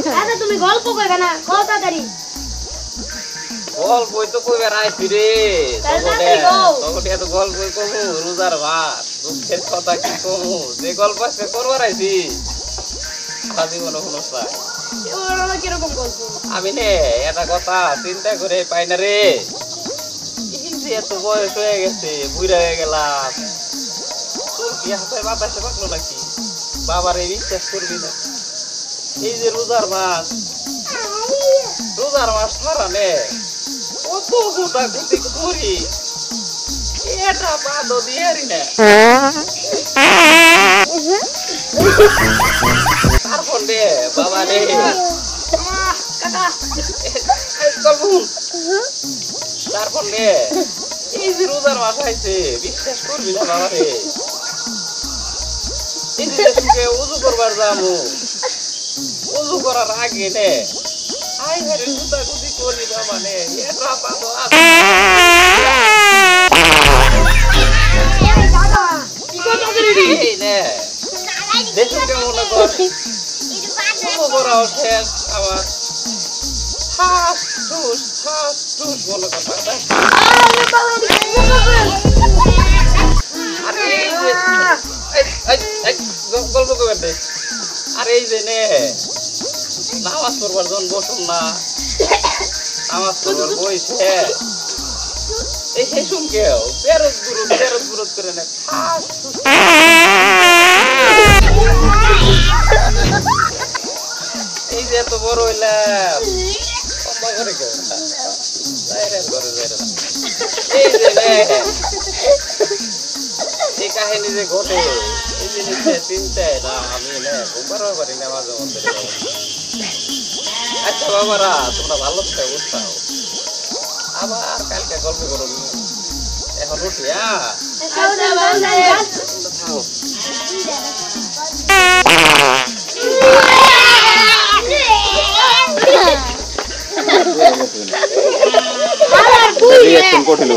দাদা তুমি গল্প কইবে না কও তাড়াতাড়ি গল্পই তো কইবে রাইছি রে তখন এত গল্পই কমু রোজার ভাত দুঃখের কথা কি কমু যে গল্প আছে করবার আইছি জীবন কোনো চাই কিরকম গল্প আমি নে একটা কথা চিন্তা করে পাই না রে এই যে এত বয়স হয়ে গেছে বুড়া হয়ে গেলাম তোর কি হাতে বাতাসে পাকলো নাকি বাবারে বিশ্বাস করবি না এই যে রোজার মাস ছাড়া নে কত গোটা গুটি করি এটা বাদ দিয়ারি না তারপর রে বাবা রে তারপর রে এই যে রোজার মাস আইছে বিশ্বাস করবি না বাবা রে এই যে সুখে উজু করবার যাবো উজু করার আগে নে আই হেরে গুতা গুতি করি বাবা নে এটা পাবো দেখুন কেমন কর করা শেষ আবার মনে কথা গল্প করবেন রে আরে এই যে নে নামাজ পড়বার জন বসুন না নামাজ পড়বার বইছে এই হেসুন কেউ বেরোজ বুরুদ করে নে এই যে এত বড় হইলাম কম্বা করে কেউ এই যে এই কাহিনী যে ঘটে এই জিনিসটা চিন্তায় না আমি ঘুমবারও পারি না মাঝে মধ্যে আচ্ছা বাবারা তোমরা ভালো থেকে উঠতাও আবার কালকে গল্প করো এখন উঠি কঠিন